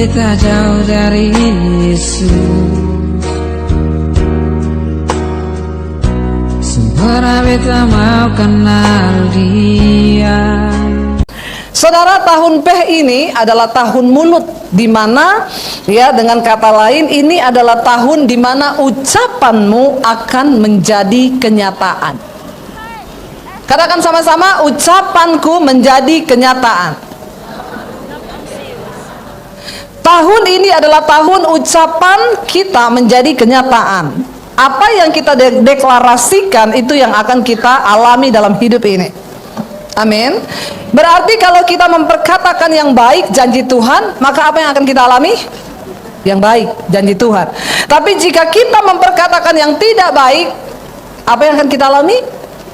beta jauh dari Yesus, sempurna beta mau kenal Dia. Saudara, tahun Peh ini adalah tahun mulut, di mana ya, dengan kata lain, ini adalah tahun di mana ucapanmu akan menjadi kenyataan. Katakan sama-sama, ucapanku menjadi kenyataan. Tahun ini adalah tahun ucapan kita menjadi kenyataan. Apa yang kita deklarasikan itu yang akan kita alami dalam hidup ini. Amin. Berarti kalau kita memperkatakan yang baik, janji Tuhan, maka apa yang akan kita alami? Yang baik, janji Tuhan. Tapi jika kita memperkatakan yang tidak baik, apa yang akan kita alami?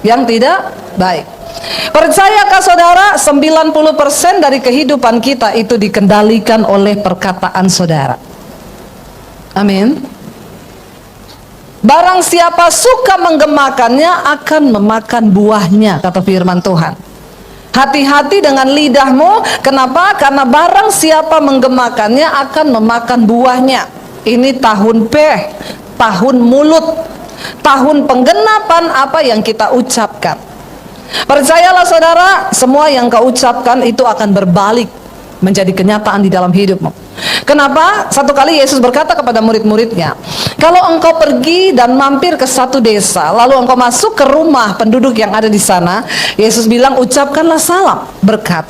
Yang tidak baik. Percayakah saudara, 90% dari kehidupan kita itu dikendalikan oleh perkataan saudara. Amin. Barang siapa suka menggemakannya akan memakan buahnya, kata firman Tuhan. Hati-hati dengan lidahmu. Kenapa? Karena barang siapa menggemakannya akan memakan buahnya. Ini tahun Peh, tahun mulut, tahun penggenapan apa yang kita ucapkan. Percayalah saudara, semua yang kau ucapkan itu akan berbalik menjadi kenyataan di dalam hidupmu. Kenapa? Satu kali Yesus berkata kepada murid-muridnya, kalau engkau pergi dan mampir ke satu desa, lalu engkau masuk ke rumah penduduk yang ada di sana, Yesus bilang, ucapkanlah salam berkat.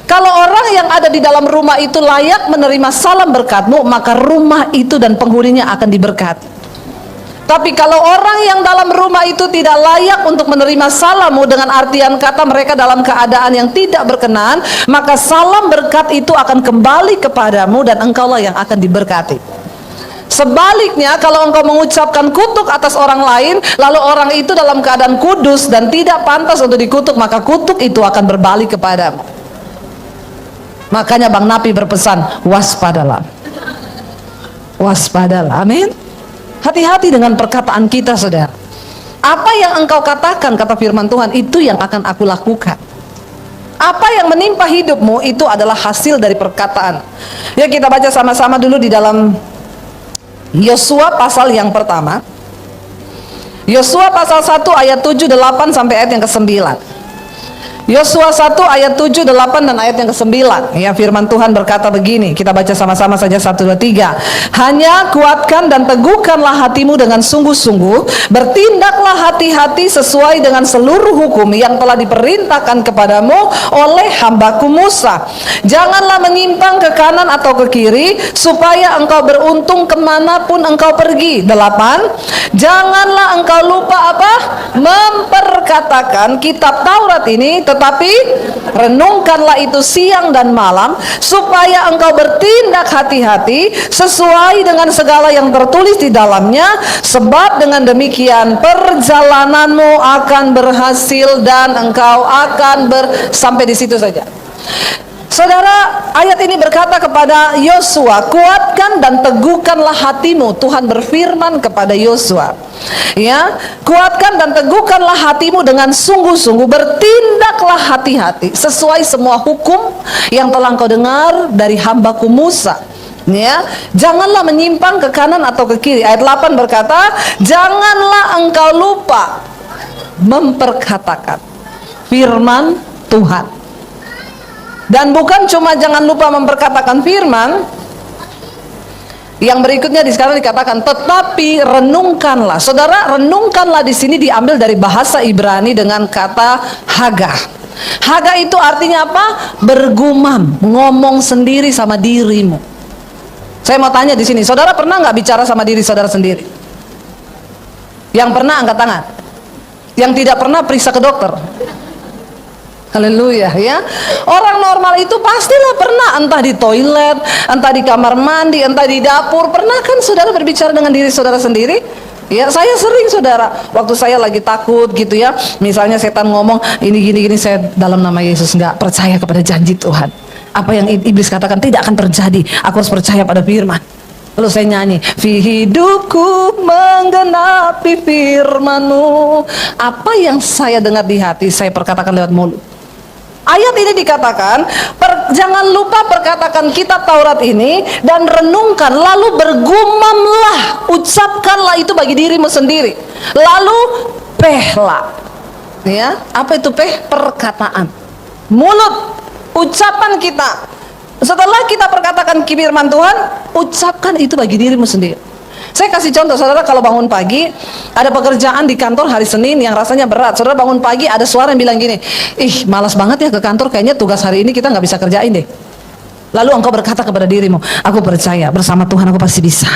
Kalau orang yang ada di dalam rumah itu layak menerima salam berkatmu, maka rumah itu dan penghuninya akan diberkati. Tapi kalau orang yang dalam rumah itu tidak layak untuk menerima salammu, dengan artian kata mereka dalam keadaan yang tidak berkenan, maka salam berkat itu akan kembali kepadamu dan engkaulah yang akan diberkati. Sebaliknya, kalau engkau mengucapkan kutuk atas orang lain, lalu orang itu dalam keadaan kudus dan tidak pantas untuk dikutuk, maka kutuk itu akan berbalik kepadamu. Makanya Bang Napi berpesan, waspadalah. Waspadalah, amin. Hati-hati dengan perkataan kita, saudara. Apa yang engkau katakan, kata firman Tuhan, itu yang akan aku lakukan. Apa yang menimpa hidupmu itu adalah hasil dari perkataan. Ya, kita baca sama-sama dulu di dalam Yosua pasal yang pertama. Yosua pasal 1 ayat 7, 8 sampai ayat yang ke-9. Yosua 1 ayat 7, 8 dan ayat yang ke-9. Ya, firman Tuhan berkata begini. Kita baca sama-sama saja 1, 2, 3. Hanya kuatkan dan teguhkanlah hatimu dengan sungguh-sungguh. Bertindaklah hati-hati sesuai dengan seluruh hukum yang telah diperintahkan kepadamu oleh hambaku Musa. Janganlah menyimpang ke kanan atau ke kiri, supaya engkau beruntung kemanapun engkau pergi. 8. Janganlah engkau lupa apa? Memperkatakan kitab Taurat ini, tetapi renungkanlah itu siang dan malam, supaya engkau bertindak hati-hati sesuai dengan segala yang tertulis di dalamnya, sebab dengan demikian perjalananmu akan berhasil dan engkau akan sampai di situ saja. Saudara, ayat ini berkata kepada Yosua, kuatkan dan teguhkanlah hatimu. Tuhan berfirman kepada Yosua, ya, kuatkan dan teguhkanlah hatimu dengan sungguh-sungguh, bertindaklah hati-hati sesuai semua hukum yang telah engkau dengar dari hambaku Musa. Ya, janganlah menyimpang ke kanan atau ke kiri. Ayat 8 berkata, janganlah engkau lupa memperkatakan firman Tuhan. Dan bukan cuma jangan lupa memperkatakan firman, yang berikutnya sekarang dikatakan tetapi renungkanlah. Saudara, renungkanlah di sini diambil dari bahasa Ibrani dengan kata haga. Haga itu artinya apa? Bergumam, ngomong sendiri sama dirimu. Saya mau tanya di sini, saudara pernah nggak bicara sama diri saudara sendiri? Yang pernah angkat tangan. Yang tidak pernah periksa ke dokter. Haleluya, ya. Orang normal itu pastilah pernah, entah di toilet, entah di kamar mandi, entah di dapur. Pernah kan saudara berbicara dengan diri saudara sendiri? Ya, saya sering, saudara. Waktu saya lagi takut gitu ya, misalnya setan ngomong ini gini-gini, saya dalam nama Yesus nggak percaya kepada janji Tuhan. Apa yang iblis katakan tidak akan terjadi. Aku harus percaya pada firman. Lalu saya nyanyi, fi hidupku menggenapi firman-Mu. Apa yang saya dengar di hati, saya perkatakan lewat mulut. Ayat ini dikatakan, jangan lupa perkatakan kitab Taurat ini dan renungkan, lalu bergumamlah, ucapkanlah itu bagi dirimu sendiri. Lalu pehlah. Ya, apa itu peh? Perkataan. Mulut, ucapan kita. Setelah kita perkatakan firman Tuhan, ucapkan itu bagi dirimu sendiri. Saya kasih contoh, saudara, kalau bangun pagi, ada pekerjaan di kantor hari Senin yang rasanya berat. Saudara bangun pagi, ada suara yang bilang gini, ih malas banget ya ke kantor, kayaknya tugas hari ini kita nggak bisa kerjain deh. Lalu engkau berkata kepada dirimu, aku percaya bersama Tuhan aku pasti bisa.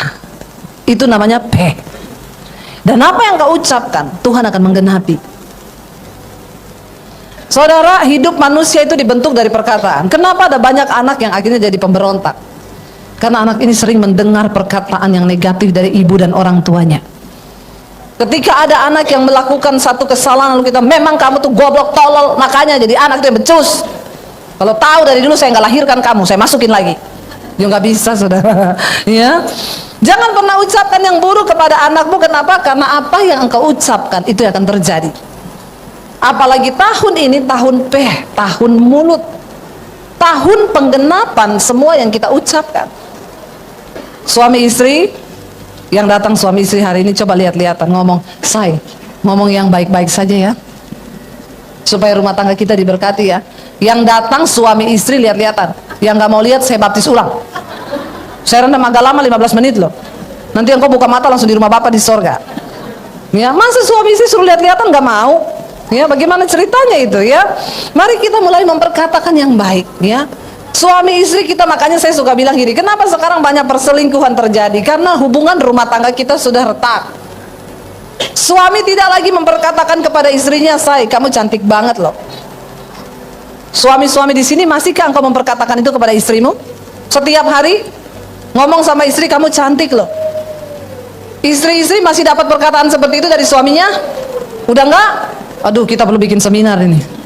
Itu namanya peh. Dan apa yang kau ucapkan, Tuhan akan menggenapi. Saudara, hidup manusia itu dibentuk dari perkataan. Kenapa ada banyak anak yang akhirnya jadi pemberontak? Karena anak ini sering mendengar perkataan yang negatif dari ibu dan orang tuanya. Ketika ada anak yang melakukan satu kesalahan, lalu kita, memang kamu tuh goblok, tolol, makanya jadi anak itu yang becus. Kalau tahu dari dulu saya nggak lahirkan kamu, saya masukin lagi. Ya nggak bisa, saudara. Ya, jangan pernah ucapkan yang buruk kepada anakmu. Kenapa? Karena apa yang engkau ucapkan itu akan terjadi. Apalagi tahun ini tahun peh, tahun mulut, tahun penggenapan semua yang kita ucapkan. Suami istri yang datang, suami istri hari ini coba lihat-lihatan, ngomong, say, ngomong yang baik-baik saja ya, supaya rumah tangga kita diberkati ya. Yang datang suami istri lihat-lihatan, yang nggak mau lihat saya baptis ulang. Saya rendam agak lama 15 menit loh. Nanti engkau buka mata langsung di rumah Bapak di sorga. Ya, masa suami istri suruh lihat-lihatan nggak mau? Ya, bagaimana ceritanya itu ya? Mari kita mulai memperkatakan yang baik ya. Suami istri kita, makanya saya suka bilang gini, kenapa sekarang banyak perselingkuhan terjadi? Karena hubungan rumah tangga kita sudah retak. Suami tidak lagi memperkatakan kepada istrinya, say, kamu cantik banget loh. Suami-suami di sini, masihkah engkau memperkatakan itu kepada istrimu? Setiap hari ngomong sama istri, kamu cantik loh. Istri-istri masih dapat perkataan seperti itu dari suaminya? Udah enggak? Aduh, kita perlu bikin seminar ini.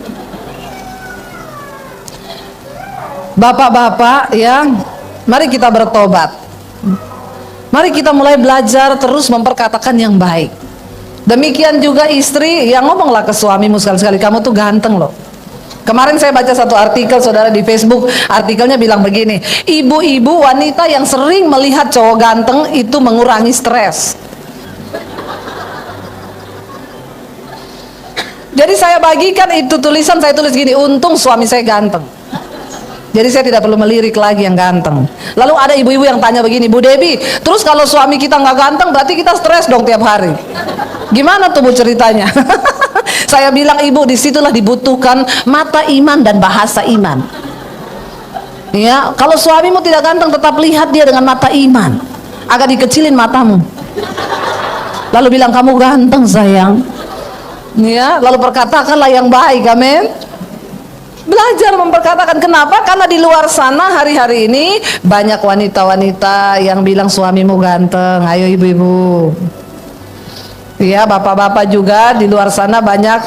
Bapak-bapak ya, mari kita bertobat. Mari kita mulai belajar terus memperkatakan yang baik. Demikian juga istri, yang ngomonglah ke suamimu sekali-sekali, kamu tuh ganteng loh. Kemarin saya baca satu artikel, saudara, di Facebook. Artikelnya bilang begini, ibu-ibu wanita yang sering melihat cowok ganteng itu mengurangi stres. Jadi saya bagikan itu tulisan, saya tulis gini, untung suami saya ganteng. Jadi saya tidak perlu melirik lagi yang ganteng. Lalu ada ibu-ibu yang tanya begini, Bu Debbie, terus kalau suami kita nggak ganteng berarti kita stres dong tiap hari. Gimana tuh Bu ceritanya? Saya bilang, ibu, disitulah dibutuhkan mata iman dan bahasa iman. Ya, kalau suamimu tidak ganteng, tetap lihat dia dengan mata iman. Agak dikecilin matamu. Lalu bilang, kamu ganteng sayang. Ya, lalu perkatakanlah yang baik, amin. Belajar memperkatakan. Kenapa? Karena di luar sana hari-hari ini banyak wanita-wanita yang bilang suamimu ganteng. Ayo ibu-ibu ya, bapak-bapak juga di luar sana banyak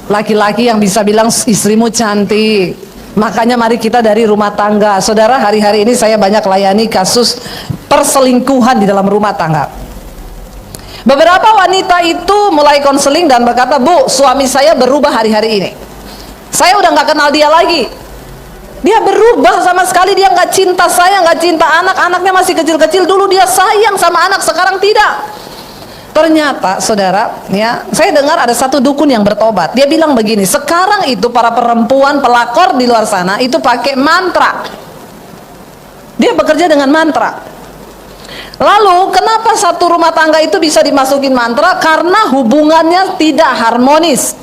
laki-laki yang bisa bilang istrimu cantik. Makanya mari kita dari rumah tangga. Saudara, hari-hari ini saya banyak layani kasus perselingkuhan di dalam rumah tangga. Beberapa wanita itu mulai konseling dan berkata, Bu, suami saya berubah hari-hari ini. Saya udah nggak kenal dia lagi. Dia berubah sama sekali, dia nggak cinta saya, nggak cinta anak, anaknya masih kecil-kecil. Dulu dia sayang sama anak, sekarang tidak. Ternyata, saudara, ya, saya dengar ada satu dukun yang bertobat. Dia bilang begini, sekarang itu para perempuan pelakor di luar sana itu pakai mantra. Dia bekerja dengan mantra. Lalu, kenapa satu rumah tangga itu bisa dimasukin mantra? Karena hubungannya tidak harmonis.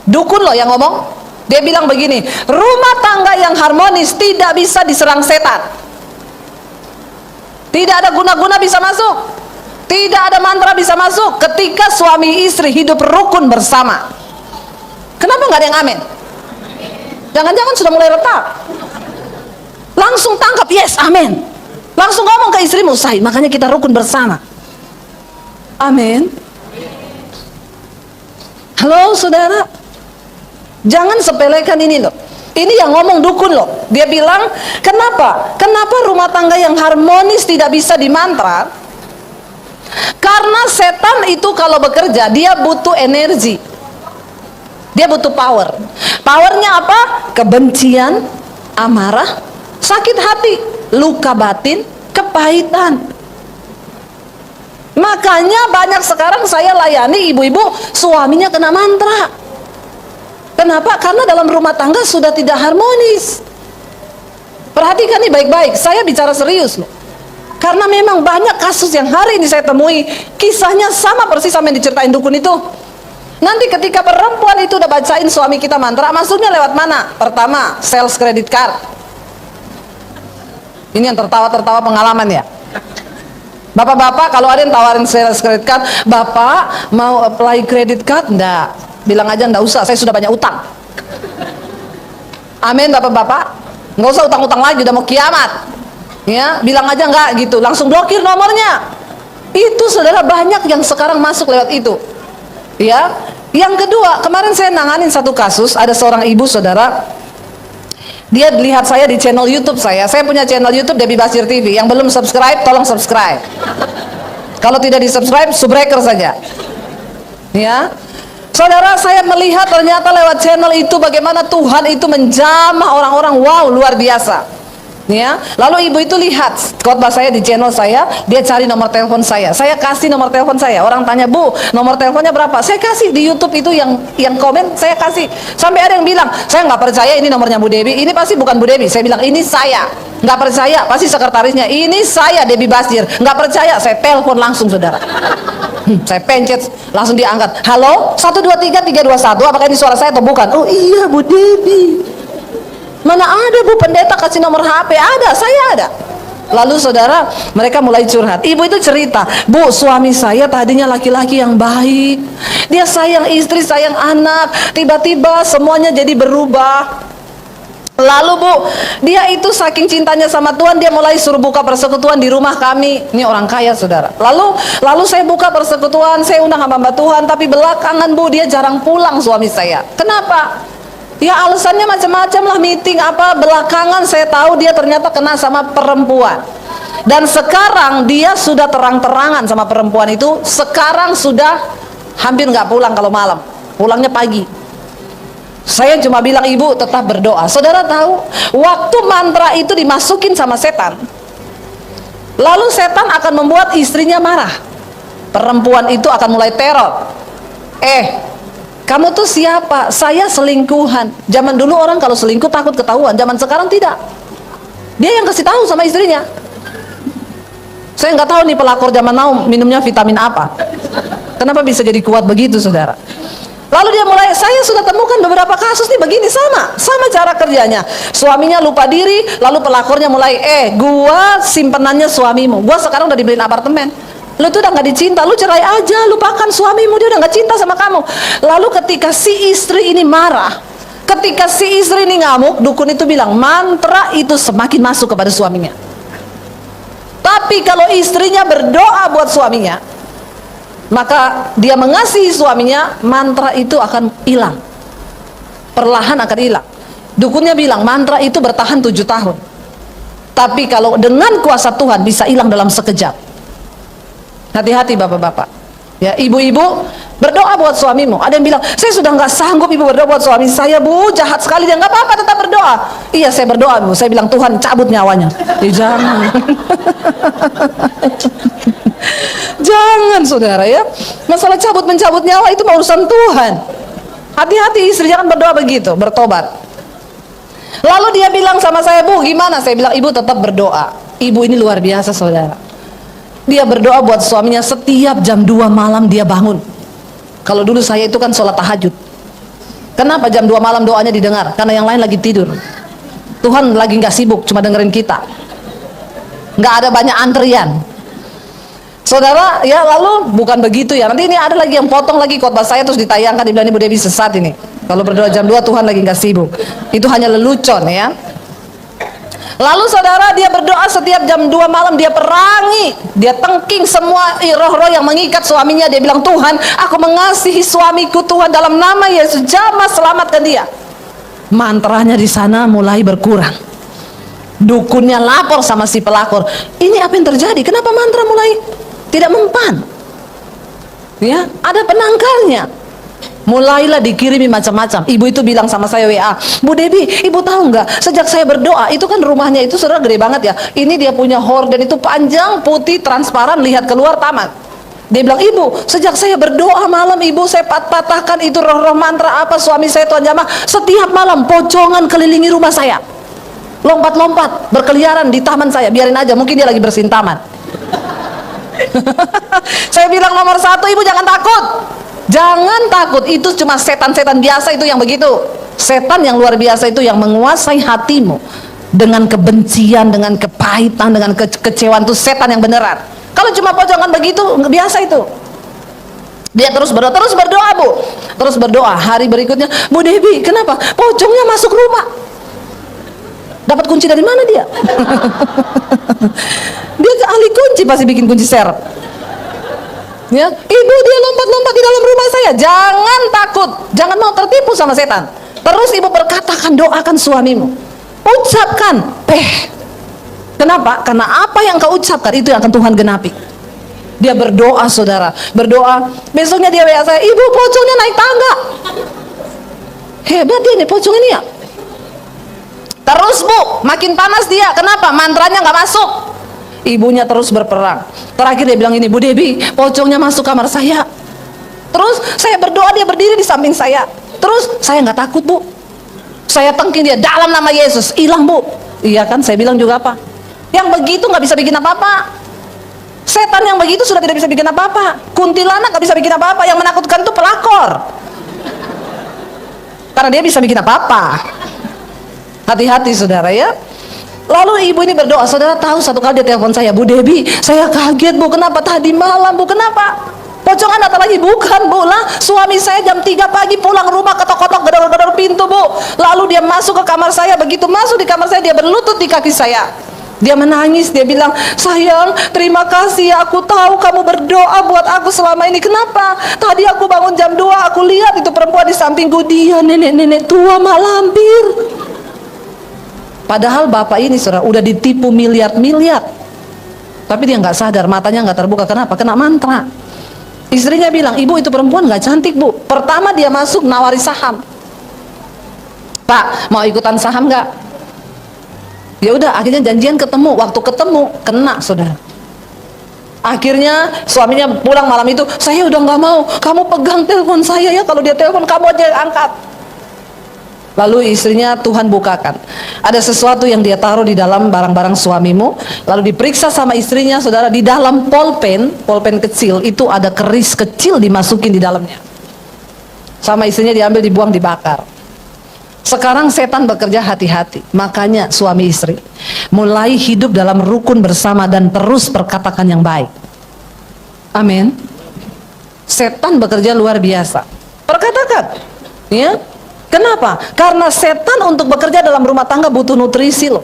Dukun loh yang ngomong. Dia bilang begini, rumah tangga yang harmonis tidak bisa diserang setan. Tidak ada guna-guna bisa masuk. Tidak ada mantra bisa masuk ketika suami istri hidup rukun bersama. Kenapa nggak ada yang amin? Jangan-jangan sudah mulai retak. Langsung tangkap, yes, amin. Langsung ngomong ke istrimu, say, makanya kita rukun bersama. Amin. Halo saudara, jangan sepelekan ini loh. Ini yang ngomong dukun loh. Dia bilang, kenapa? Kenapa rumah tangga yang harmonis tidak bisa dimantra? Karena setan itu kalau bekerja, dia butuh energi. Dia butuh power. Powernya apa? Kebencian, amarah, sakit hati, luka batin, kepahitan. Makanya banyak sekarang saya layani ibu-ibu suaminya kena mantra. Kenapa? Karena dalam rumah tangga sudah tidak harmonis. Perhatikan nih baik-baik, saya bicara serius loh. Karena memang banyak kasus yang hari ini saya temui, kisahnya sama persis sama yang diceritain dukun itu. Nanti ketika perempuan itu udah bacain suami kita mantra, masuknya lewat mana? Pertama, sales credit card. Ini yang tertawa-tertawa pengalaman ya. Bapak-bapak kalau ada yang tawarin sales credit card, bapak mau apply credit card? Enggak, bilang aja enggak usah, saya sudah banyak utang. Amin bapak-bapak, nggak usah utang-utang lagi, udah mau kiamat. Ya, bilang aja enggak gitu, langsung blokir nomornya. Itu saudara banyak yang sekarang masuk lewat itu. Ya, yang kedua, kemarin saya nanganin satu kasus, ada seorang ibu saudara. Dia lihat saya di channel YouTube saya punya channel YouTube Debbie Basir TV. Yang belum subscribe, tolong subscribe. Kalau tidak di subscribe, subbreaker saja. Ya, saudara, saya melihat ternyata lewat channel itu bagaimana Tuhan itu menjamah orang-orang, wow, luar biasa. Ya, lalu ibu itu lihat khotbah saya di channel saya, dia cari nomor telepon saya kasih nomor telepon saya. Orang tanya, bu, nomor teleponnya berapa? Saya kasih di YouTube itu yang komen, saya kasih. Sampai ada yang bilang, saya nggak percaya ini nomornya Bu Debbie, ini pasti bukan Bu Debbie. Saya bilang, ini saya. Nggak percaya, pasti sekretarisnya. Ini saya, Debbie Basir. Nggak percaya, saya telepon langsung saudara. Saya pencet, langsung diangkat. Halo, 123-321, apakah ini suara saya atau bukan? Oh iya Bu Debbie. Mana ada bu pendeta kasih nomor HP? Ada, saya ada. Lalu saudara, mereka mulai curhat. Ibu itu cerita, bu, suami saya tadinya laki-laki yang baik, dia sayang istri, sayang anak, tiba-tiba semuanya jadi berubah. Lalu bu, dia itu saking cintanya sama Tuhan, dia mulai suruh buka persekutuan di rumah kami. Ini orang kaya saudara. Lalu saya buka persekutuan, saya undang hamba Tuhan, tapi belakangan bu, dia jarang pulang suami saya. Kenapa? Ya alasannya macam-macam lah, meeting apa, belakangan saya tahu dia ternyata kena sama perempuan. Dan sekarang dia sudah terang-terangan sama perempuan itu, sekarang sudah hampir nggak pulang kalau malam, pulangnya pagi. Saya cuma bilang, ibu tetap berdoa. Saudara tahu, waktu mantra itu dimasukin sama setan, lalu setan akan membuat istrinya marah. Perempuan itu akan mulai teror. Kamu tuh siapa? Saya selingkuhan. Zaman dulu orang kalau selingkuh takut ketahuan, zaman sekarang tidak. Dia yang kasih tahu sama istrinya. Saya nggak tahu nih pelakor zaman now minumnya vitamin apa. Kenapa bisa jadi kuat begitu, saudara? Lalu dia mulai, saya sudah temukan beberapa kasus nih begini, sama cara kerjanya. Suaminya lupa diri, lalu pelakornya mulai, gua simpenannya suamimu, gua sekarang udah dibeliin apartemen. Lu tuh udah gak dicinta, lu cerai aja, lupakan suamimu, dia udah gak cinta sama kamu. Lalu ketika si istri ini marah, ketika si istri ini ngamuk, dukun itu bilang, mantra itu semakin masuk kepada suaminya. Tapi kalau istrinya berdoa buat suaminya, maka dia mengasihi suaminya, mantra itu akan hilang, perlahan akan hilang. Dukunnya bilang, mantra itu bertahan 7 tahun. Tapi kalau dengan kuasa Tuhan bisa hilang dalam sekejap. Hati-hati bapak-bapak, ya ibu-ibu, berdoa buat suamimu. Ada yang bilang, saya sudah nggak sanggup ibu berdoa buat suami saya, bu, jahat sekali. Dia, nggak apa-apa, tetap berdoa. Iya, saya berdoa bu, saya bilang Tuhan cabut nyawanya. Jangan. Jangan saudara ya, masalah mencabut nyawa itu urusan Tuhan. Hati-hati, istri jangan berdoa begitu, bertobat. Lalu dia bilang sama saya, bu gimana? Saya bilang, ibu tetap berdoa. Ibu ini luar biasa saudara. Dia berdoa buat suaminya, setiap jam 2 malam dia bangun. Kalau dulu saya itu kan sholat tahajud. Kenapa jam 2 malam doanya didengar? Karena yang lain lagi tidur. Tuhan lagi nggak sibuk, cuma dengerin kita. Nggak ada banyak antrian. Saudara, ya lalu bukan begitu ya. Nanti ini ada lagi yang potong lagi khotbah saya terus ditayangkan, dibilang Ibu Debbie sesat ini. Kalau berdoa jam 2 Tuhan lagi nggak sibuk. Itu hanya lelucon ya. Lalu saudara, dia berdoa setiap jam 2 malam, dia perangi, dia tengking semua roh-roh yang mengikat suaminya. Dia bilang, Tuhan, aku mengasihi suamiku, Tuhan, dalam nama Yesus, jamah selamatkan dia. Mantranya di sana mulai berkurang. Dukunnya lapor sama si pelakor, ini apa yang terjadi? Kenapa mantra mulai tidak mempan? Ya, ada penangkalnya. mulailah dikirimi macam-macam. Ibu itu bilang sama saya WA, Bu Debi, ibu tahu nggak? Sejak saya berdoa, itu kan rumahnya itu saudara gede banget ya. Ini dia punya horden itu panjang, putih, transparan, lihat keluar taman. Dia bilang, ibu, sejak saya berdoa malam ibu, saya patahkan itu roh-roh mantra apa suami saya Tuhan jamah. Setiap malam pocongan kelilingi rumah saya, lompat-lompat, berkeliaran di taman saya. Biarin aja, mungkin dia lagi bersihin taman. Saya bilang nomor satu, ibu jangan takut. Jangan takut, itu cuma setan-setan biasa itu yang begitu. Setan yang luar biasa itu yang menguasai hatimu dengan kebencian, dengan kepahitan, dengan kekecewaan, itu setan yang beneran. Kalau cuma pocongan begitu, biasa itu. Dia terus berdoa Bu. Terus berdoa, hari berikutnya, Bu Debi, kenapa? Pocongnya masuk rumah. Dapat kunci dari mana dia? Dia ahli kunci, pasti bikin kunci serep. Ya, ibu dia lompat-lompat di dalam rumah saya. Jangan takut, jangan mau tertipu sama setan. Terus ibu berkatakan, doakan suamimu, ucapkan Kenapa? Karena apa yang kau ucapkan itu yang akan Tuhan genapi. Dia berdoa saudara, berdoa. Besoknya dia WA saya, ibu pocongnya naik tangga. Hebat dia nih pocong ini ya. Terus Bu, makin panas dia. Kenapa? Mantranya nggak masuk. Ibunya terus berperang. Terakhir dia bilang ini, Bu Debi, pocongnya masuk kamar saya. Terus saya berdoa, dia berdiri di samping saya. Terus saya nggak takut Bu. Saya tengking dia, dalam nama Yesus, hilang Bu. Iya kan, saya bilang juga apa? Yang begitu nggak bisa bikin apa-apa. Setan yang begitu sudah tidak bisa bikin apa-apa. Kuntilanak nggak bisa bikin apa-apa. Yang menakutkan itu pelakor. Karena dia bisa bikin apa-apa. Hati-hati saudara ya. Lalu ibu ini berdoa, saudara tahu satu kali dia telepon saya, Bu Debi, saya kaget Bu, kenapa tadi malam Bu, kenapa? Pocongan datang lagi, bukan Bu lah, suami saya jam 3 pagi pulang rumah, ketok-ketok, gedor-gedor pintu Bu. Lalu dia masuk ke kamar saya, begitu masuk di kamar saya dia berlutut di kaki saya. Dia menangis, dia bilang, sayang terima kasih, aku tahu kamu berdoa buat aku selama ini. Kenapa? Tadi aku bangun jam 2, aku lihat itu perempuan di sampingku, dia nenek-nenek tua mak lampir. Padahal bapak ini saudara udah ditipu miliar-miliar, tapi dia nggak sadar, matanya nggak terbuka. Kenapa? Kena mantra. Istrinya bilang, ibu itu perempuan nggak cantik Bu. Pertama dia masuk nawari saham. Pak mau ikutan saham nggak? Ya udah, akhirnya janjian ketemu. Waktu ketemu kena saudara. Akhirnya suaminya pulang malam itu, saya udah nggak mau, kamu pegang telepon saya ya, kalau dia telepon kamu aja yang angkat. Lalu istrinya Tuhan bukakan, ada sesuatu yang dia taruh di dalam barang-barang suamimu. Lalu diperiksa sama istrinya saudara, di dalam polpen kecil itu ada keris kecil dimasukin di dalamnya. Sama istrinya diambil, dibuang, dibakar. Sekarang setan bekerja hati-hati. Makanya suami istri mulai hidup dalam rukun bersama dan terus perkatakan yang baik. Amin. Setan bekerja luar biasa. Perkatakan, ya. Kenapa? Karena setan untuk bekerja dalam rumah tangga butuh nutrisi loh.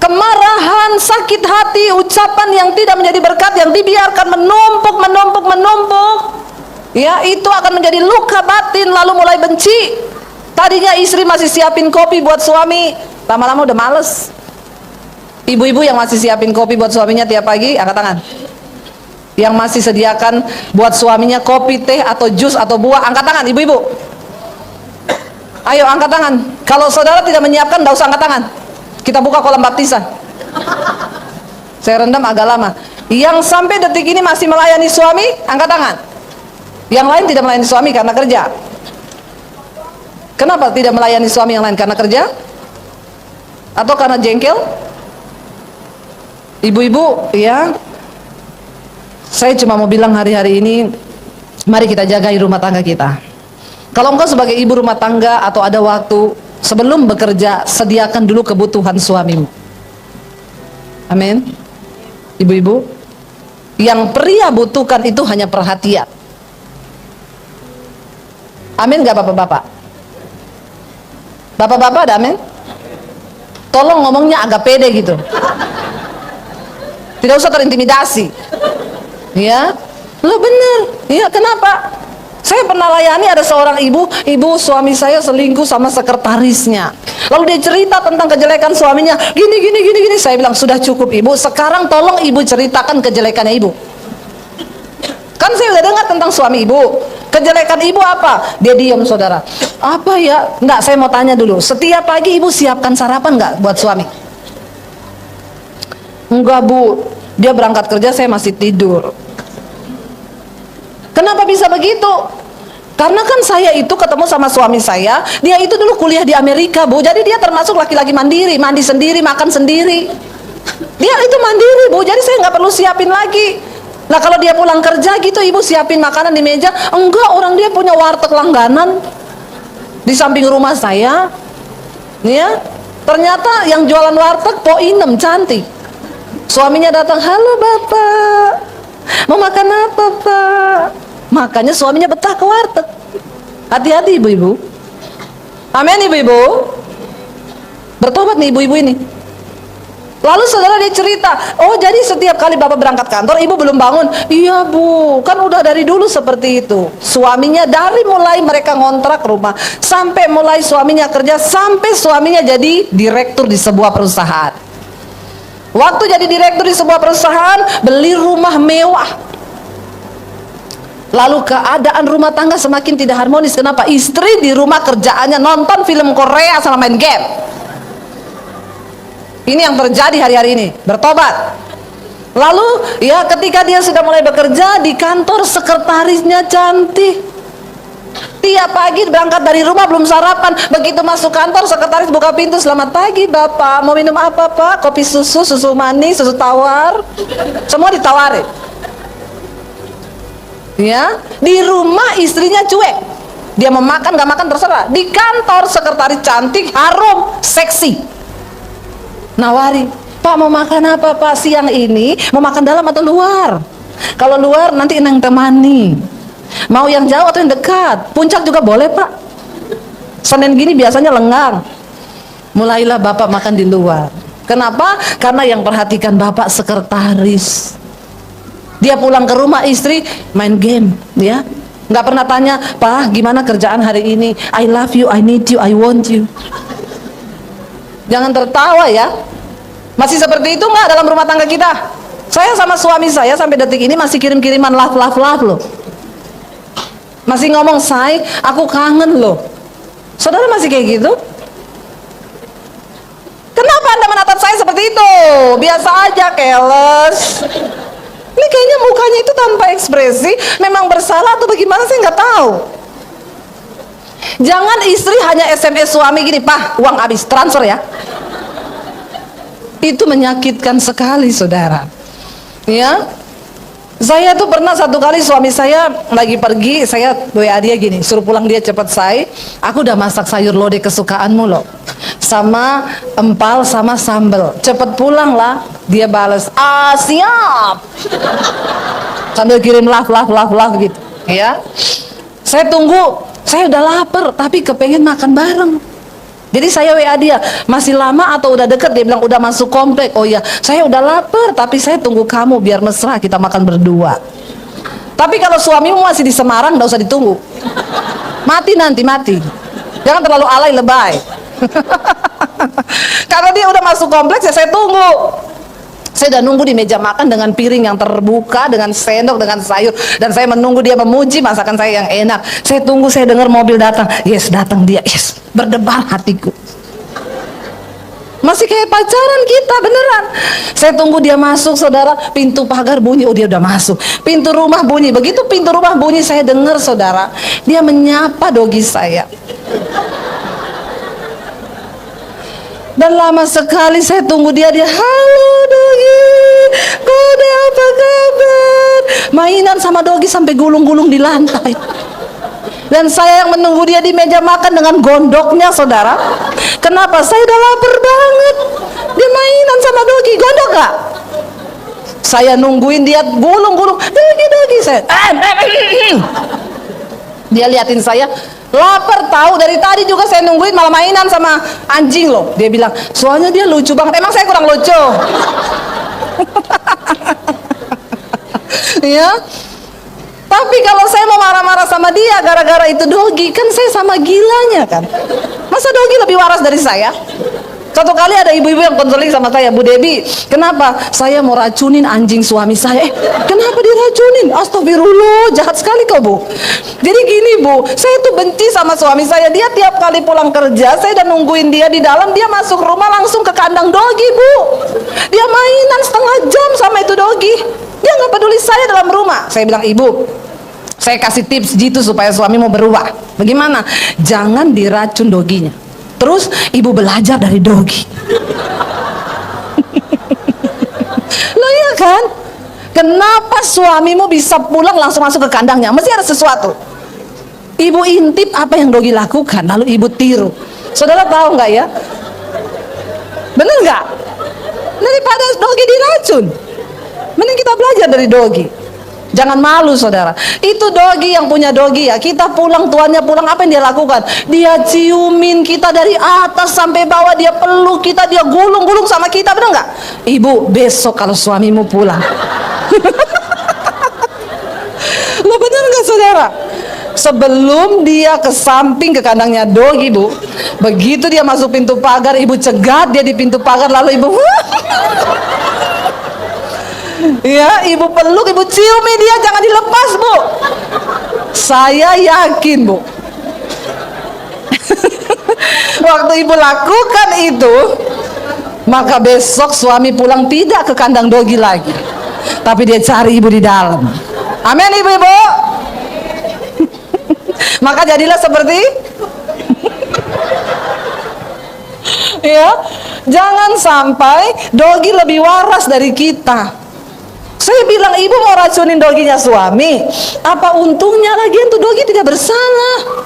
Kemarahan, sakit hati, ucapan yang tidak menjadi berkat, yang dibiarkan menumpuk, ya itu akan menjadi luka batin, lalu mulai benci. Tadinya istri masih siapin kopi buat suami, lama-lama udah males. Ibu-ibu yang masih siapin kopi buat suaminya tiap pagi, angkat tangan. Yang masih sediakan buat suaminya kopi, teh, atau jus, atau buah, angkat tangan ibu-ibu. Ayo angkat tangan. Kalau saudara tidak menyiapkan, tidak usah angkat tangan. Kita buka kolam baptisan. Saya rendam agak lama. Yang sampai detik ini masih melayani suami, angkat tangan. Yang lain tidak melayani suami karena kerja. Kenapa tidak melayani suami yang lain? Karena kerja? Atau karena jengkel? Ibu-ibu, ya, saya cuma mau bilang hari-hari ini, mari kita jagai rumah tangga kita. Kalau engkau sebagai ibu rumah tangga atau ada waktu sebelum bekerja, sediakan dulu kebutuhan suamimu. Amin. Ibu-ibu, yang pria butuhkan itu hanya perhatian. Amin gak bapak-bapak? Bapak-bapak ada amin? Tolong ngomongnya agak pede gitu. Tidak usah terintimidasi. Ya, lo bener. Ya, kenapa? Saya pernah layani ada seorang ibu suami saya selingkuh sama sekretarisnya. Lalu dia cerita tentang kejelekan suaminya, gini. Saya bilang sudah cukup ibu, sekarang tolong ibu ceritakan kejelekannya ibu. Kan saya udah dengar tentang suami ibu. Kejelekan ibu apa? Dia diam, saudara. Apa ya? Enggak, saya mau tanya dulu. Setiap pagi ibu siapkan sarapan enggak buat suami? Enggak, Bu. Dia berangkat kerja, saya masih tidur. Kenapa bisa begitu? Karena kan saya itu ketemu sama suami saya, dia itu dulu kuliah di Amerika, Bu. Jadi dia termasuk laki-laki mandiri, mandi sendiri, makan sendiri. Dia itu mandiri, Bu. Jadi saya nggak perlu siapin lagi. Nah, kalau dia pulang kerja gitu, ibu siapin makanan di meja. Enggak, orang dia punya warteg langganan di samping rumah saya. Nih ya, ternyata yang jualan warteg Po Inem, cantik. Suaminya datang, halo Bapak, mau makan apa Pak? Makanya suaminya betah ke warteg. Hati-hati ibu-ibu. Amin ibu-ibu. Bertobat nih ibu-ibu ini. Lalu saudara dia cerita, oh jadi setiap kali bapak berangkat kantor, ibu belum bangun. Iya Bu, kan udah dari dulu seperti itu. Suaminya dari mulai mereka ngontrak rumah, sampai mulai suaminya kerja, sampai suaminya jadi direktur di sebuah perusahaan. Waktu jadi direktur di sebuah perusahaan, beli rumah mewah. Lalu keadaan rumah tangga semakin tidak harmonis. Kenapa? Istri di rumah kerjaannya nonton film Korea sama main game. Ini yang terjadi hari-hari ini. Bertobat. Lalu ya ketika dia sudah mulai bekerja di kantor, sekretarisnya cantik. Tiap pagi berangkat dari rumah belum sarapan, begitu masuk kantor sekretaris buka pintu, selamat pagi Bapak, mau minum apa Pak? Kopi susu, susu manis, susu tawar, semua ditawarin. Ya, di rumah istrinya cuek, dia mau makan gak makan terserah. Di kantor sekretaris cantik, harum, seksi, nawari, Pak mau makan apa Pak siang ini? Mau makan dalam atau luar? Kalau luar nanti Neng temani. Mau yang jauh atau yang dekat? Puncak juga boleh Pak. Senin gini biasanya lenggang. Mulailah Bapak makan di luar. Kenapa? Karena yang perhatikan Bapak sekretaris. Dia pulang ke rumah istri main game, ya, nggak pernah tanya, Pak gimana kerjaan hari ini? I love you, I need you, I want you. Jangan tertawa ya. Masih seperti itu nggak dalam rumah tangga kita? Saya sama suami saya sampai detik ini masih kirim-kiriman love loh. Masih ngomong say, aku kangen loh. Saudara masih kayak gitu? Kenapa Anda menatap saya seperti itu? Biasa aja, keles. Ini kayaknya mukanya itu tanpa ekspresi, memang bersalah atau bagaimana saya nggak tahu. Jangan istri hanya SMS suami gini, Pak, uang habis, transfer ya. Itu menyakitkan sekali, saudara. Ya, saya tuh pernah satu kali suami saya lagi pergi, saya WA dia gini, suruh pulang dia cepat say, aku udah masak sayur lodeh kesukaanmu loh, sama empal sama sambel, cepet pulang lah. Dia balas, siap, sambil kirim love gitu, ya. Saya tunggu, saya udah lapar tapi kepengen makan bareng. Jadi saya WA dia, masih lama atau udah deket? Dia bilang udah masuk komplek. Oh iya, saya udah lapar tapi saya tunggu kamu biar mesra kita makan berdua. Tapi kalau suamimu masih di Semarang, gak usah ditunggu, mati nanti, mati. Jangan terlalu alay lebay. Kalau dia udah masuk kompleks ya saya tunggu. Saya udah nunggu di meja makan dengan piring yang terbuka, dengan sendok, dengan sayur, dan saya menunggu dia memuji masakan saya yang enak. Saya tunggu, saya dengar mobil datang. Yes, datang dia. Yes, berdebar hatiku. Masih kayak pacaran kita, beneran. Saya tunggu dia masuk, saudara. Pintu pagar bunyi, oh dia udah masuk. Pintu rumah bunyi. Begitu pintu rumah bunyi, saya dengar, saudara, dia menyapa dogi saya. Dan lama sekali saya tunggu dia, halo dogi, kode apa kabar? Mainan sama dogi sampai gulung-gulung di lantai. Dan saya yang menunggu dia di meja makan dengan gondoknya, saudara. Kenapa? Saya udah lapar banget. Dia mainan sama dogi, gondok gak? Saya nungguin dia gulung-gulung, dogi saya. Dia liatin saya, lapar tahu, dari tadi juga saya nungguin malah mainan sama anjing loh. Dia bilang, soalnya dia lucu banget. Emang saya kurang lucu? Ya. Tapi kalau saya mau marah-marah sama dia gara-gara itu dogi, kan saya sama gilanya kan. Masa dogi lebih waras dari saya? Satu kali ada ibu-ibu yang konseling sama saya, Bu Debi, kenapa? Saya mau racunin anjing suami saya. Kenapa diracunin? Astagfirullah, jahat sekali kau, Bu. Jadi gini, Bu, saya tuh benci sama suami saya. Dia tiap kali pulang kerja, saya udah nungguin dia di dalam, dia masuk rumah langsung ke kandang dogi, Bu. Dia mainan setengah jam sama itu dogi. Dia nggak peduli saya dalam rumah. Saya bilang, Ibu, saya kasih tips gitu supaya suami mau berubah. Bagaimana? Jangan diracun doginya. Terus ibu belajar dari dogi. Loh iya kan? Kenapa suamimu bisa pulang langsung masuk ke kandangnya? Mesti ada sesuatu. Ibu intip apa yang dogi lakukan, lalu ibu tiru. Saudara tahu nggak ya? Bener nggak? Daripada dogi diracun, mending kita belajar dari dogi. Jangan malu, saudara. Itu dogi yang punya dogi ya. Kita pulang, tuannya pulang, apa yang dia lakukan? Dia ciumin kita dari atas sampai bawah, dia peluk kita, dia gulung-gulung sama kita, benar nggak? Ibu, besok kalau suamimu pulang, lo benar nggak, saudara? Sebelum dia ke samping ke kandangnya dogi, Bu, begitu dia masuk pintu pagar, ibu cegat dia di pintu pagar, lalu ibu ya, ibu peluk, ibu ciumi dia, jangan dilepas, Bu. Saya yakin, Bu, waktu ibu lakukan itu, maka besok suami pulang tidak ke kandang dogi lagi, tapi dia cari ibu di dalam. Amin, ibu-ibu. Maka jadilah seperti ya, jangan sampai dogi lebih waras dari kita. Saya bilang, ibu mau racunin doginya suami, apa untungnya lagi itu dogi tidak bersalah.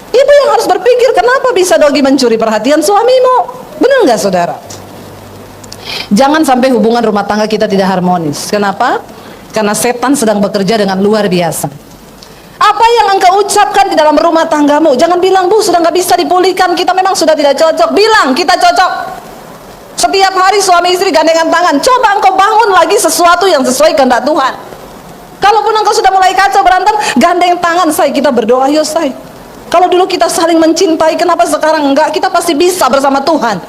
Ibu yang harus berpikir, kenapa bisa dogi mencuri perhatian suamimu? Benar nggak, saudara? Jangan sampai hubungan rumah tangga kita tidak harmonis. Kenapa? Karena setan sedang bekerja dengan luar biasa. Apa yang engkau ucapkan di dalam rumah tanggamu, jangan bilang, Bu, sudah nggak bisa dipulihkan, kita memang sudah tidak cocok. Bilang, kita cocok. Setiap hari suami istri gandengan tangan. Coba engkau bangun lagi sesuatu yang sesuai kehendak Tuhan. Kalaupun engkau sudah mulai kacau, berantem, gandeng tangan, say, kita berdoa, yuk, say. Kalau dulu kita saling mencintai, kenapa sekarang enggak? Kita pasti bisa bersama Tuhan.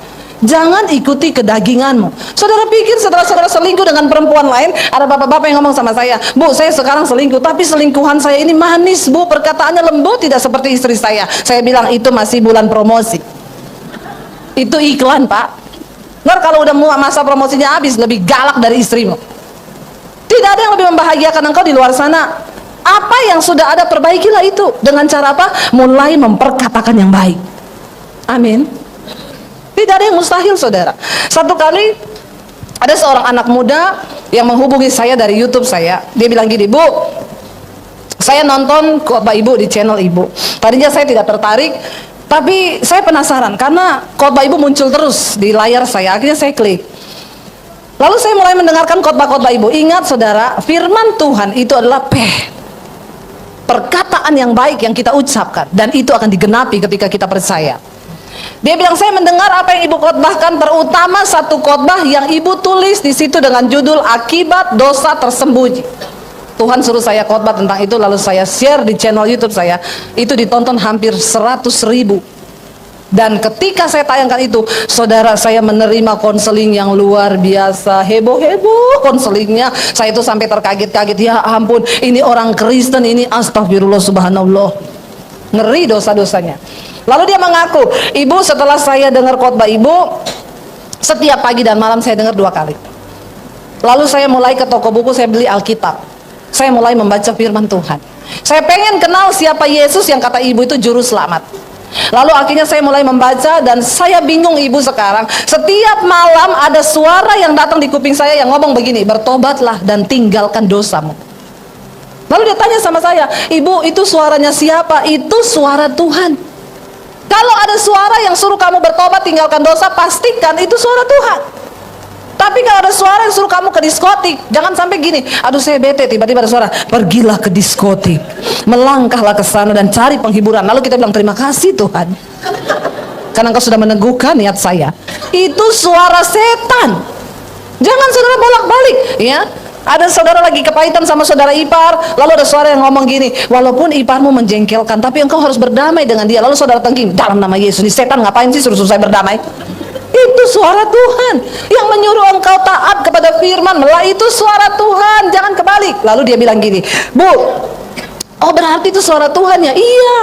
Jangan ikuti kedaginganmu. Saudara pikir setelah saudara selingkuh dengan perempuan lain, ada bapak-bapak yang ngomong sama saya, Bu, saya sekarang selingkuh, tapi selingkuhan saya ini manis, Bu, perkataannya lembut, tidak seperti istri saya. Saya bilang, itu masih bulan promosi. Itu iklan, Pak. Ntar kalau udah masa promosinya habis, lebih galak dari istrimu. Tidak ada yang lebih membahagiakan engkau di luar sana. Apa yang sudah ada, perbaikilah itu. Dengan cara apa? Mulai memperkatakan yang baik. Amin. Tidak ada yang mustahil, saudara. Satu kali ada seorang anak muda yang menghubungi saya dari YouTube saya. Dia bilang gini, Bu, saya nonton khotbah ibu di channel ibu. Tadinya saya tidak tertarik, tapi saya penasaran karena khotbah ibu muncul terus di layar saya. Akhirnya saya klik. Lalu saya mulai mendengarkan khotbah-khotbah ibu. Ingat, saudara, firman Tuhan itu adalah perkataan yang baik yang kita ucapkan, dan itu akan digenapi ketika kita percaya. Dia bilang, saya mendengar apa yang ibu khotbahkan, terutama satu khotbah yang ibu tulis di situ dengan judul Akibat Dosa Tersembunyi. Tuhan suruh saya khotbah tentang itu, lalu saya share di channel YouTube saya. Itu ditonton hampir 100.000. Dan ketika saya tayangkan itu, saudara, saya menerima konseling yang luar biasa, heboh-heboh konselingnya. Saya itu sampai terkaget-kaget, ya ampun, ini orang Kristen ini, astagfirullah, subhanallah, ngeri dosa-dosanya. Lalu dia mengaku, Ibu, setelah saya dengar khotbah ibu, setiap pagi dan malam saya dengar 2 kali. Lalu saya mulai ke toko buku, saya beli Alkitab. Saya mulai membaca firman Tuhan. Saya pengen kenal siapa Yesus yang kata ibu itu juru selamat. Lalu akhirnya saya mulai membaca, dan saya bingung, ibu, sekarang setiap malam ada suara yang datang di kuping saya yang ngomong begini, bertobatlah dan tinggalkan dosamu. Lalu dia tanya sama saya, Ibu, itu suaranya siapa? Itu suara Tuhan. Kalau ada suara yang suruh kamu bertobat, tinggalkan dosa, pastikan itu suara Tuhan. Tapi kalau ada suara yang suruh kamu ke diskotik, jangan sampai gini, aduh saya bete, tiba-tiba ada suara, pergilah ke diskotik, melangkahlah ke sana dan cari penghiburan. Lalu kita bilang, terima kasih Tuhan, karena Engkau sudah meneguhkan niat saya. Itu suara setan. Jangan saudara bolak-balik, ya. Ada saudara lagi kepahitan sama saudara ipar, lalu ada suara yang ngomong gini, walaupun iparmu menjengkelkan, tapi engkau harus berdamai dengan dia. Lalu saudara tengking, dalam nama Yesus, ini setan ngapain sih suruh saya berdamai? Itu suara Tuhan yang menyuruh engkau taat kepada firman. Itu suara Tuhan, jangan kebalik. Lalu dia bilang gini, Bu, oh berarti itu suara Tuhan ya? Iya.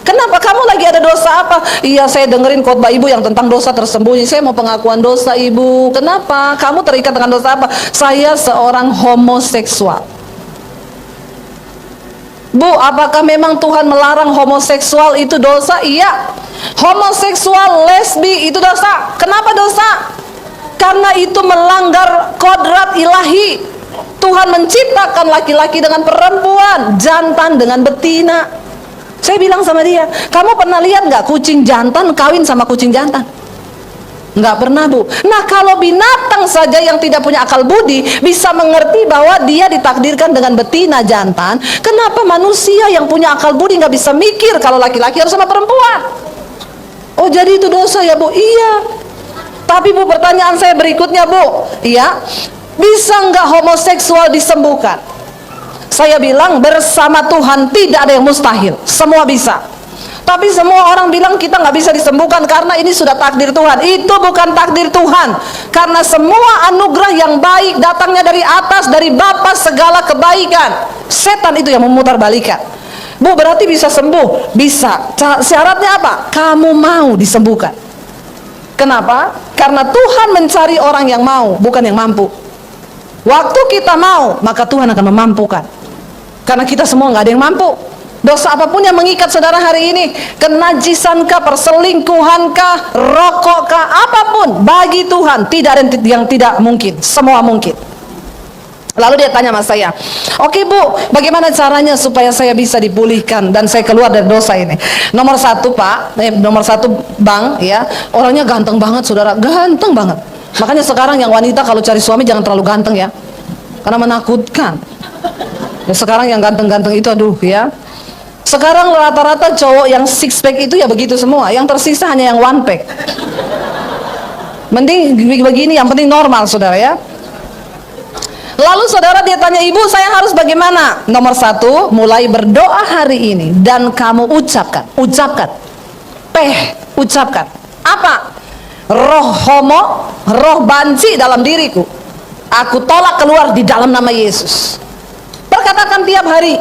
Kenapa kamu lagi ada dosa apa? Iya, saya dengerin khotbah ibu yang tentang dosa tersembunyi. Saya mau pengakuan dosa ibu. Kenapa? Kamu terikat dengan dosa apa? Saya seorang homoseksual. Bu, apakah memang Tuhan melarang homoseksual itu dosa? Iya. Homoseksual, lesbi itu dosa. Kenapa dosa? Karena itu melanggar kodrat ilahi. Tuhan menciptakan laki-laki dengan perempuan, jantan dengan betina. Saya bilang sama dia, kamu pernah lihat nggak kucing jantan kawin sama kucing jantan? Nggak pernah, Bu. Nah, kalau binatang saja yang tidak punya akal budi bisa mengerti bahwa dia ditakdirkan dengan betina jantan, kenapa manusia yang punya akal budi nggak bisa mikir kalau laki-laki harus sama perempuan? Oh, jadi itu dosa ya, Bu? Iya. Tapi Bu, pertanyaan saya berikutnya, Bu, ya, bisa nggak homoseksual disembuhkan? Saya bilang bersama Tuhan tidak ada yang mustahil, semua bisa. Tapi semua orang bilang kita nggak bisa disembuhkan karena ini sudah takdir Tuhan. Itu bukan takdir Tuhan, karena semua anugerah yang baik datangnya dari atas, dari Bapa segala kebaikan. Setan itu yang memutarbalikkan. Bu, berarti bisa sembuh? Bisa. Syaratnya apa? Kamu mau disembuhkan. Kenapa? Karena Tuhan mencari orang yang mau, bukan yang mampu. Waktu kita mau, maka Tuhan akan memampukan. Karena kita semua nggak ada yang mampu. Dosa apapun yang mengikat saudara hari ini, kenajisankah, perselingkuhankah, rokokkah, apapun, bagi Tuhan tidak ada yang tidak mungkin, semua mungkin. Lalu dia tanya sama saya, oke Bu, bagaimana caranya supaya saya bisa dipulihkan dan saya keluar dari dosa ini? Nomor satu Pak, nomor satu Bang, ya, orangnya ganteng banget saudara, ganteng banget. Makanya sekarang yang wanita kalau cari suami jangan terlalu ganteng ya, karena menakutkan. Ya, sekarang yang ganteng-ganteng itu aduh ya. Sekarang rata-rata cowok yang six pack itu ya begitu semua. Yang tersisa hanya yang one pack. Mending begini, yang penting normal saudara ya. Lalu saudara dia tanya, ibu saya harus bagaimana? Nomor satu, mulai berdoa hari ini dan kamu ucapkan. Ucapkan. Apa? Roh homo, roh banci dalam diriku, aku tolak keluar di dalam nama Yesus. Perkatakan tiap hari.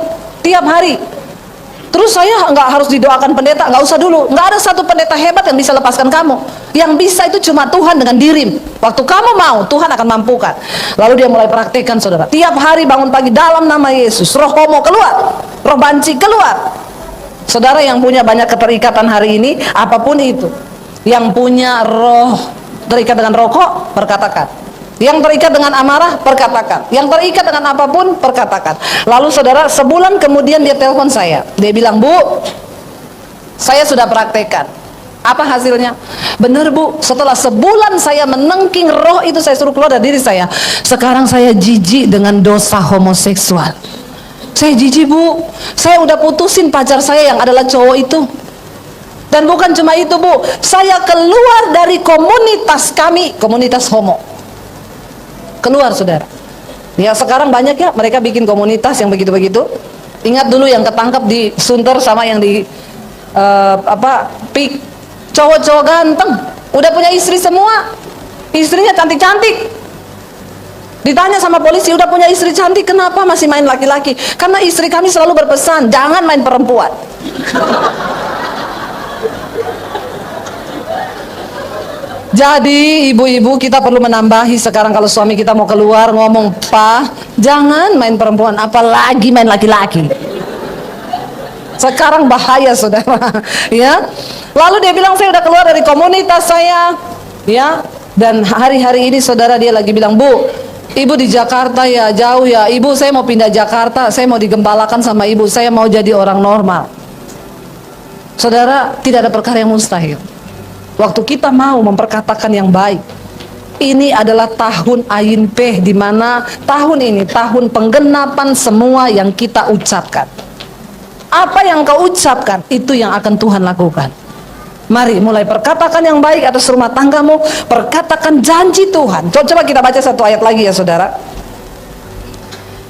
Terus saya nggak harus didoakan pendeta, nggak usah dulu. Nggak ada satu pendeta hebat yang bisa lepaskan kamu. Yang bisa itu cuma Tuhan dengan dirimu. Waktu kamu mau, Tuhan akan mampukan. Lalu dia mulai praktekkan saudara. Tiap hari bangun pagi dalam nama Yesus. Roh homo keluar, roh banci keluar. Saudara yang punya banyak keterikatan hari ini, apapun itu, yang punya roh terikat dengan rokok, perkatakan. Yang terikat dengan amarah, perkatakan. Yang terikat dengan apapun, perkatakan. Lalu saudara, sebulan kemudian dia telepon saya. Dia bilang, Bu, saya sudah praktekkan. Apa hasilnya? Benar Bu, setelah sebulan saya menengking roh itu, saya suruh keluar dari diri saya. Sekarang saya jijik dengan dosa homoseksual. Saya jijik Bu, saya udah putusin pacar saya yang adalah cowok itu. Dan bukan cuma itu Bu, saya keluar dari komunitas kami, komunitas homo. Keluar saudara. Ya sekarang banyak ya mereka bikin komunitas yang begitu-begitu. Ingat dulu yang ketangkap di Sunter sama yang di Pik, cowok-cowok ganteng, udah punya istri semua, istrinya cantik-cantik. Ditanya sama polisi, udah punya istri cantik, kenapa masih main laki-laki? Karena istri kami selalu berpesan, jangan main perempuan. Jadi ibu-ibu kita perlu menambahi sekarang kalau suami kita mau keluar ngomong, Pak, jangan main perempuan, apalagi main laki-laki. Sekarang bahaya saudara, ya. Lalu dia bilang saya udah keluar dari komunitas saya, ya. Dan hari-hari ini saudara dia lagi bilang, Bu, ibu di Jakarta ya, jauh ya. Ibu saya mau pindah Jakarta, saya mau digembalakan sama ibu, saya mau jadi orang normal. Saudara, tidak ada perkara yang mustahil. Waktu kita mau memperkatakan yang baik, ini adalah tahun Ayin Peh, di mana tahun ini tahun penggenapan semua yang kita ucapkan. Apa yang kau ucapkan, itu yang akan Tuhan lakukan. Mari mulai perkatakan yang baik atas rumah tanggamu, perkatakan janji Tuhan. Coba kita baca satu ayat lagi ya saudara.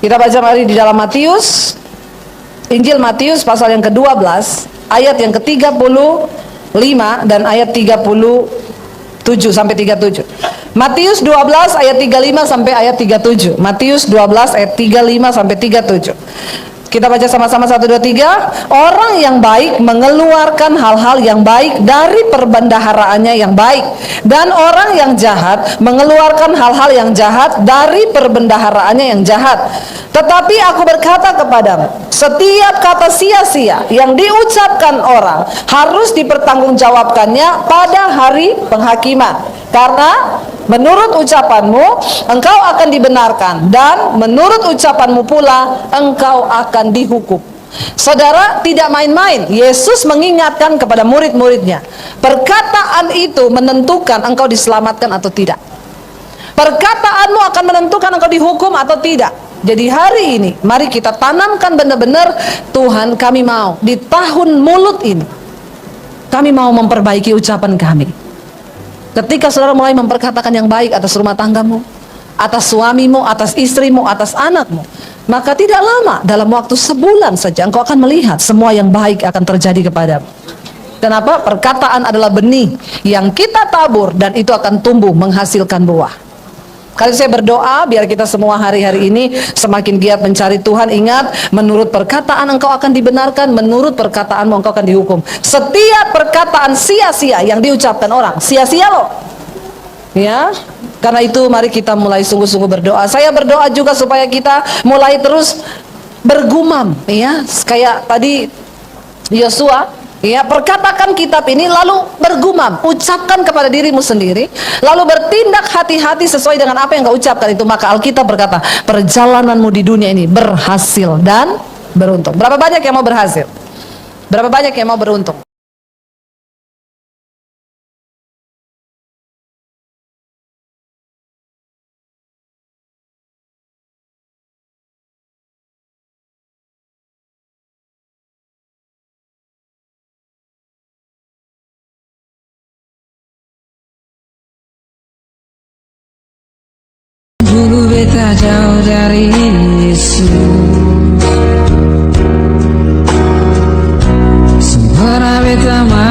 Kita baca mari di dalam Matius, Injil Matius pasal yang ke-12, ayat yang ke-35 dan ayat 36. 7 sampai 37. Matius 12 ayat 35 sampai ayat 37. Matius 12 ayat 35 sampai 37. Kita baca sama-sama 1 2 3. Orang yang baik mengeluarkan hal-hal yang baik dari perbendaharaannya yang baik, dan orang yang jahat mengeluarkan hal-hal yang jahat dari perbendaharaannya yang jahat. Tetapi aku berkata kepadamu, setiap kata sia-sia yang diucapkan orang harus dipertanggungjawabkannya pada hari penghakiman. Karena menurut ucapanmu engkau akan dibenarkan, dan menurut ucapanmu pula engkau akan dihukum. Saudara, tidak main-main. Yesus mengingatkan kepada murid-muridnya, perkataan itu menentukan engkau diselamatkan atau tidak. Perkataanmu akan menentukan engkau dihukum atau tidak. Jadi hari ini mari kita tanamkan benar-benar, Tuhan, kami mau di tahun mulut ini, kami mau memperbaiki ucapan kami. Ketika saudara mulai memperkatakan yang baik atas rumah tanggamu, atas suamimu, atas istrimu, atas anakmu, maka tidak lama, dalam waktu sebulan saja engkau akan melihat semua yang baik akan terjadi kepadamu. Kenapa? Perkataan adalah benih yang kita tabur, dan itu akan tumbuh menghasilkan buah. Kali saya berdoa biar kita semua hari-hari ini semakin giat mencari Tuhan. Ingat, menurut perkataan engkau akan dibenarkan, menurut perkataanmu engkau akan dihukum. Setiap perkataan sia-sia yang diucapkan orang, sia-sia loh. Ya, karena itu mari kita mulai sungguh-sungguh berdoa. Saya berdoa juga supaya kita mulai terus bergumam, ya, kayak tadi Yosua. Ya, perkatakan kitab ini lalu bergumam, ucapkan kepada dirimu sendiri, lalu bertindak hati-hati sesuai dengan apa yang kau ucapkan itu. Maka Alkitab berkata, perjalananmu di dunia ini berhasil dan beruntung. Berapa banyak yang mau berhasil? Berapa banyak yang mau beruntung? Dulu beta jauh dari Yesus, sempurna beta mau